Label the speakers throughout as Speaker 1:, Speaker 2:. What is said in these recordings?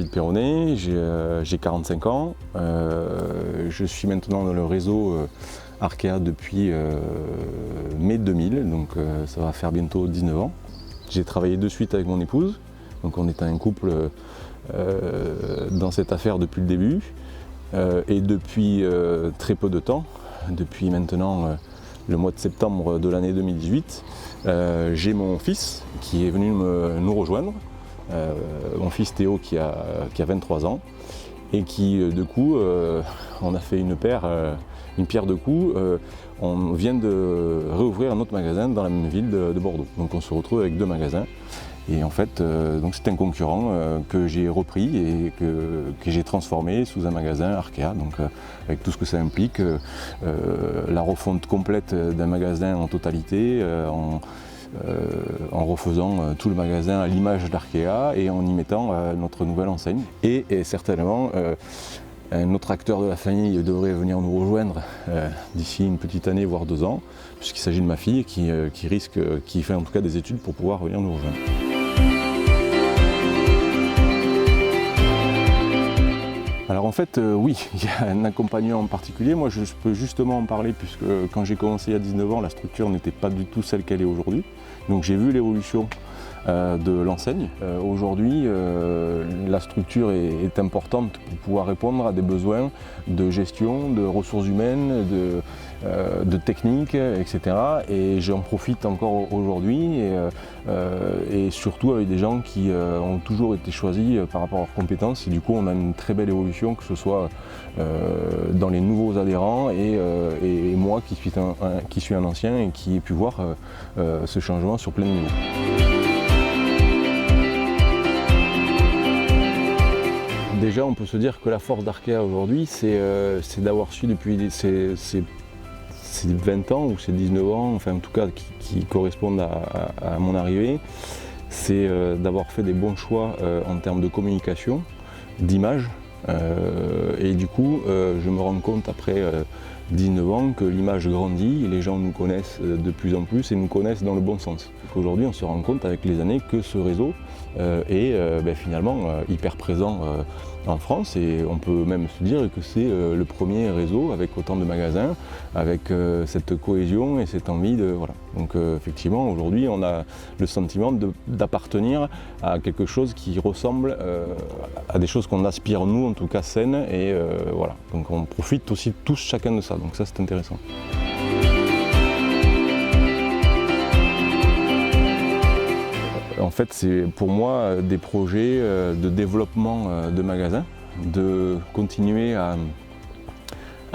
Speaker 1: Gilles Perronnet, j'ai 45 ans. Je suis maintenant dans le réseau Arkea depuis mai 2000, donc ça va faire bientôt 19 ans. J'ai travaillé de suite avec mon épouse, donc on est un couple dans cette affaire depuis le début. Et depuis très peu de temps, depuis maintenant le mois de septembre de l'année 2018, j'ai mon fils qui est venu nous rejoindre, mon fils Théo qui a 23 ans, et qui du coup, on a fait une pierre de coups, on vient de réouvrir un autre magasin dans la même ville de Bordeaux. Donc on se retrouve avec 2 magasins. Et en fait, donc c'est un concurrent que j'ai repris et que j'ai transformé sous un magasin Arkea, donc avec tout ce que ça implique, la refonte complète d'un magasin en totalité, en refaisant tout le magasin à l'image d'Arkea et en y mettant notre nouvelle enseigne. Et certainement, un autre acteur de la famille devrait venir nous rejoindre d'ici une petite année, voire 2 ans, puisqu'il s'agit de ma fille qui fait en tout cas des études pour pouvoir venir nous rejoindre. Alors en fait, oui, il y a un accompagnement en particulier. Moi, je peux justement en parler puisque quand j'ai commencé il y a 19 ans, la structure n'était pas du tout celle qu'elle est aujourd'hui. Donc j'ai vu l'évolution de l'enseigne. Aujourd'hui, la structure est importante pour pouvoir répondre à des besoins de gestion, de ressources humaines, de techniques, etc. Et j'en profite encore aujourd'hui et surtout avec des gens qui ont toujours été choisis par rapport à leurs compétences. Et du coup, on a une très belle évolution, que ce soit dans les nouveaux adhérents et moi qui suis un ancien et qui ai pu voir ce changement sur plein de niveaux. Déjà, on peut se dire que la force d'Arkea aujourd'hui, c'est d'avoir su depuis ces 20 ans ou ces 19 ans, enfin en tout cas qui correspondent à mon arrivée, c'est d'avoir fait des bons choix en termes de communication, d'image. Et du coup, je me rends compte après 19 ans que l'image grandit et les gens nous connaissent de plus en plus et nous connaissent dans le bon sens. Aujourd'hui, on se rend compte avec les années que ce réseau est finalement hyper présent en France, et on peut même se dire que c'est le premier réseau avec autant de magasins, avec cette cohésion et cette envie de... Voilà. Donc effectivement, aujourd'hui, on a le sentiment d'appartenir à quelque chose qui ressemble à des choses qu'on aspire, nous, en tout cas saines, et voilà. Donc on profite aussi tous chacun de ça, donc ça c'est intéressant. En fait, c'est pour moi des projets de développement de magasins, de continuer à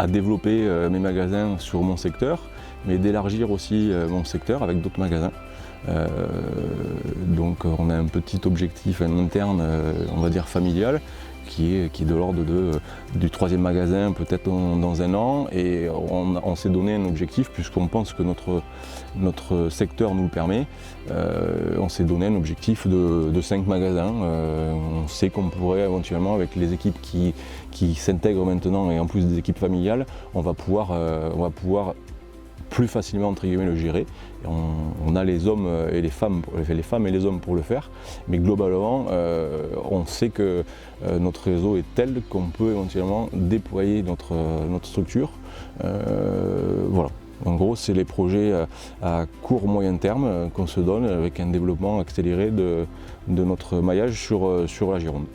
Speaker 1: développer mes magasins sur mon secteur, mais d'élargir aussi mon secteur avec d'autres magasins. Donc on a un petit objectif, un interne, on va dire familial, qui est de l'ordre du 3e magasin peut-être dans 1 an, et on s'est donné un objectif puisqu'on pense que notre secteur nous le permet. On s'est donné un objectif de 5 magasins. On sait qu'on pourrait éventuellement, avec les équipes qui s'intègrent maintenant et en plus des équipes familiales, on va pouvoir plus facilement entre guillemets le gérer. Et on a les hommes et les femmes et les hommes pour le faire, mais globalement on sait que notre réseau est tel qu'on peut éventuellement déployer notre structure. Voilà. En gros, c'est les projets à court moyen terme qu'on se donne avec un développement accéléré de notre maillage sur la Gironde.